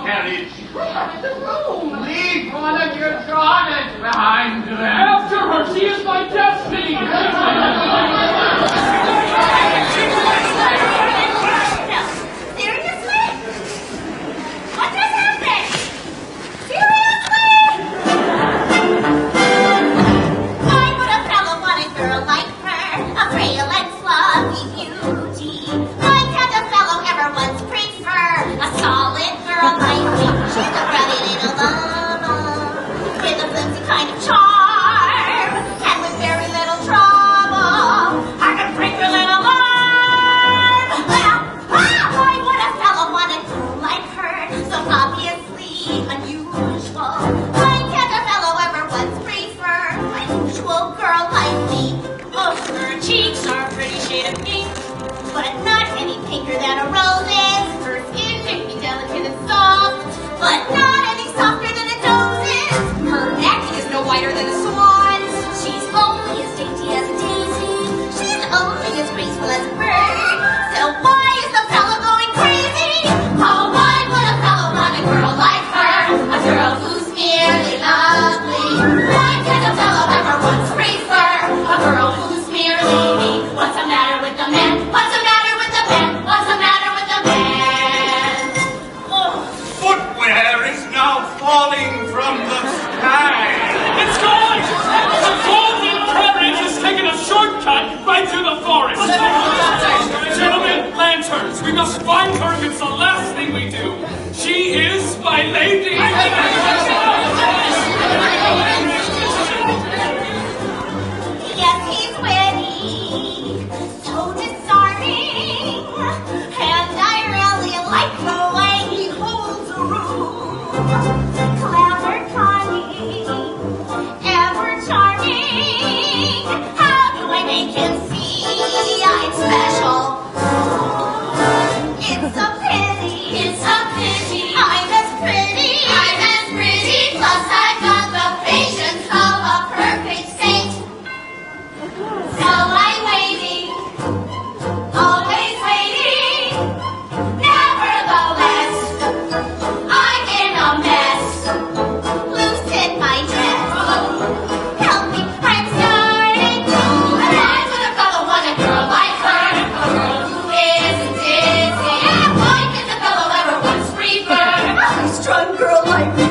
carriage. The room. Leave one of your daughters behind them. After her, she is my destiny. Seriously? What just happened? Seriously? Why would a fellow want a girl like her? A frail and sloppy beauty. Why can't a fellow ever once prefer a solid girl like me? She's a pretty little mama with a flimsy kind of charm, and with very little trouble, I can break her little arm. Well, why would a fellow want a girl like her? So obviously unusual. Why can't a fellow ever once prefer a usual girl like me? Oh, her cheeks are a pretty shade of pink, but not any pinker than a rose is. Her skin may be delicate and soft, but not any softer than a dose's. Her neck is no wider than a swan's. She's only as dainty as a daisy. She's only as graceful as a bird. So why is the fellow going crazy? Oh, why would a fellow want a girl like her? A girl who's merely lovely. Why can't a fellow ever once prefer a girl who's merely me? What's the matter with the man? What's the matter with the man? What's the matter with the man? Oh. Footwear is now falling from the sky. It's gone! The golden carriage has taken a shortcut right through the forest. Gentlemen, lanterns, we must find her if it's the last thing we do. She is my lady. Yes, he's witty, so disarming, and I really like the way he holds a room. Clever, cunning, ever charming. How do I make him see I'm special? It's a pity. It's a pity. I'm as pretty. I'm as pretty. Plus I've got the patience of a perfect saint. So I'm waiting, always waiting. Nevertheless, I'm in a mess. Loosen my dress. Help me, I'm starting to. And why would a fellow want a girl like her? A girl who isn't dizzy. And why can't a fellow ever once prefer a high-strung girl like me?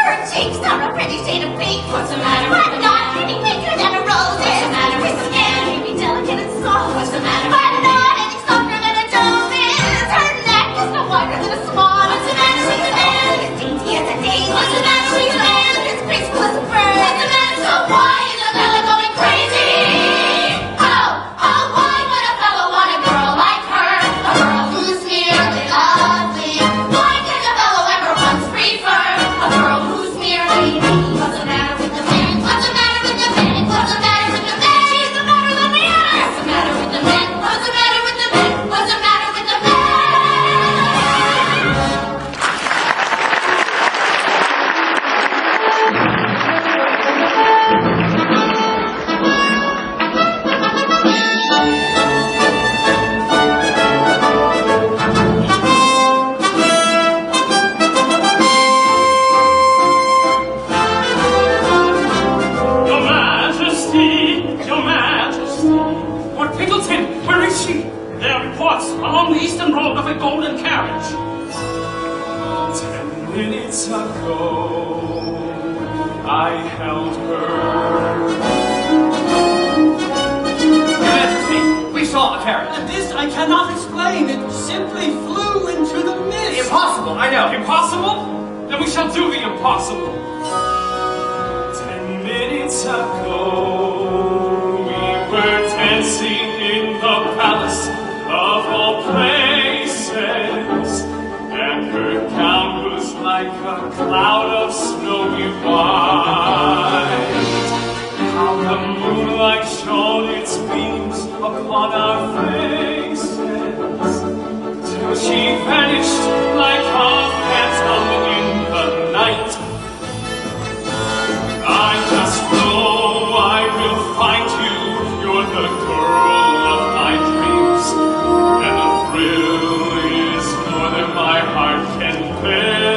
Her cheeks are a pretty shade of pink. What's the matter? But not any pinker than a rose. What's the matter? Her skin may be delicate and soft. What's the matter? But not any softer than a dove is. Her neck is no wider than a swan. What's the matter? She's as dainty as a daisy. What's the matter? She's as graceful as a bird. What's the matter? So why is a fellow going crazy? Oh, why would a fellow want a girl like her? A girl who's merely lovely. Why can't a fellow ever once prefer a girl who's merely me? What's the matter with the man? What's the matter with the man? What's the matter with the man? She's the matter than the other. What's the matter with the man? What's the matter with the man? What's the matter with the man? Your Majesty. Lord Pickleton, where is she? There are reports along the eastern road of a golden carriage. 10 minutes ago, I held her. Your Majesty, we saw the carriage. This I cannot explain. It simply flew into the mist. Impossible, I know. Impossible? Then we shall do the impossible. 10 minutes ago, we were dancing in the palace of all places, and her gown was like a cloud of snowy white. How the moonlight shone its beams upon our faces, till she vanished like a phantom in the night. I just know I will find you. You're the girl of my dreams, and the thrill is more than my heart can bear.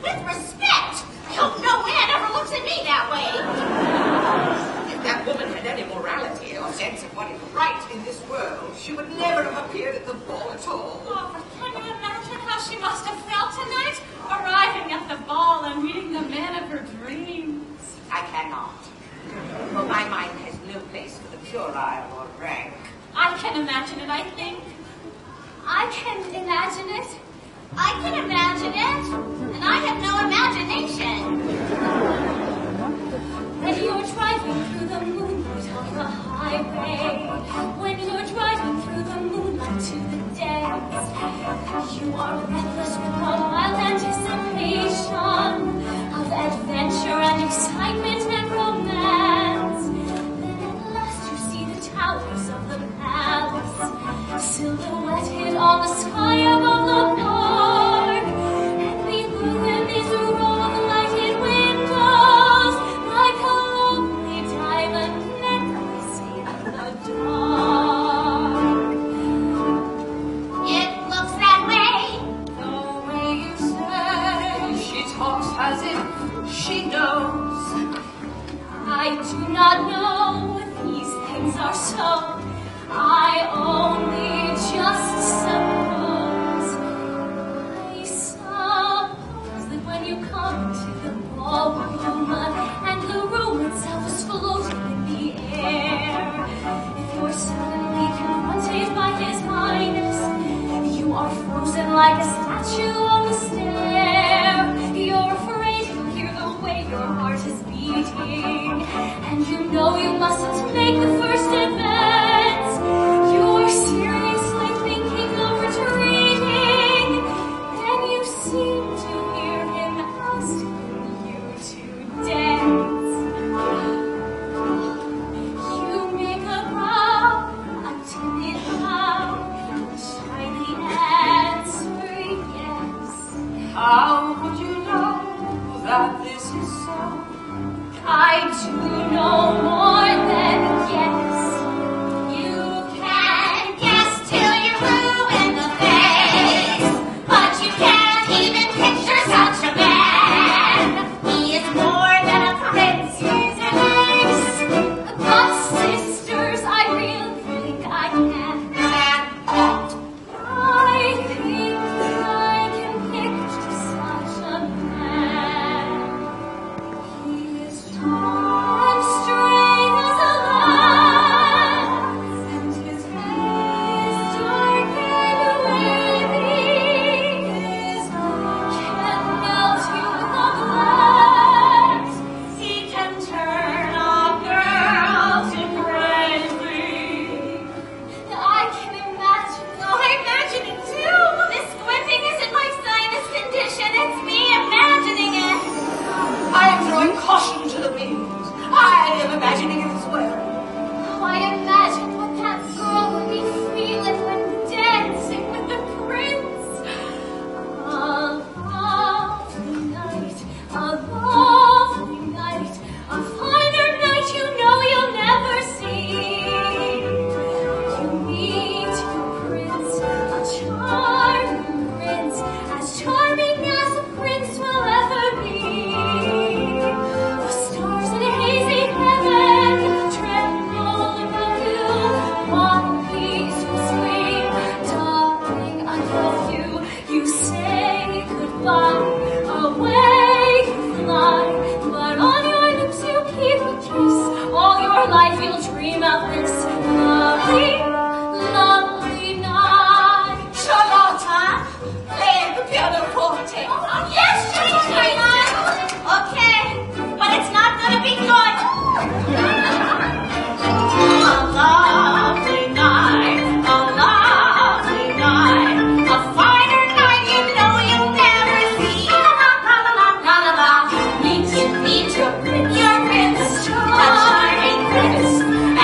With respect! I hope no man ever looks at me that way! cannot. For my mind has no place for the puerile or rank. I can imagine it, I think. I can imagine it. I can imagine it. And I have no imagination. When you're driving through the moonlight on the highway, when you're driving through the moonlight to the dance, you are breathless with a wild anticipation of adventure and excitement and romance. Then at last you see the towers of the palace, silhouetted on the sky above the park, and we look in these rose-lighted windows like a lovely diamond necklace in the dark. It looks that way. The way you say, She talks as if she knows. I do not know if these things are so. I only just suppose. I suppose that when you come to the ballroom and the room itself is floating in the air, if you're suddenly confronted by His Highness, you are frozen like a statue on the stair. You're afraid you'll hear the way your heart is beating, and you know you mustn't make the first advance. You're seriously thinking of retreating, and you seem to hear Him asking you to dance. You make a bow, a timid bow, shyly answer yes. How would you know that this is so? I do know more than yes. You can guess till you ruin the face, but you can't even picture such a man. He is more than a prince, he's an ace. But sisters, I really think I can. I think I can picture such a man. He is tall and straight as a lance, and his hair is dark and wavy. His eye can melt you with a glance. He can turn a girl to crazy. I can imagine, I imagine it too. This squinting isn't my sinus condition, it's me imagining it. I am throwing caution to the wind. I am imagining it as well. Oh, I imagine what that girl would be feeling when dancing with the prince. A lovely night, a lovely night, a finer night you know you'll never see. You meet your prince, a charming prince, as charming as a prince will ever be. The stars in a hazy heaven tremble above you. One please will scream, darling, I love you. You say goodbye, away you fly, but on your lips you keep a kiss. All your life you'll dream of this lovely, lovely night. Charlotta, play the pianoforte. Yes, China. Okay, but it's not gonna be good. A lovely night, a finer night you know you'll never see. La la la la la la. Meet your prince, a charming prince,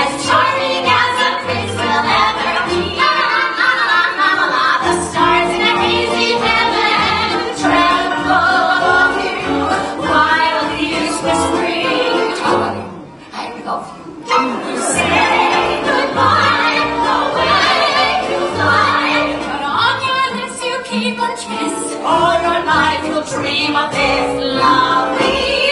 as charming as a prince will ever be. La la la la la la. The stars in a hazy heaven tremble above you, while he is whispering, darling, I love you. you say goodbye, away you fly, but on your lips you keep a kiss. All your life you'll dream of this lovely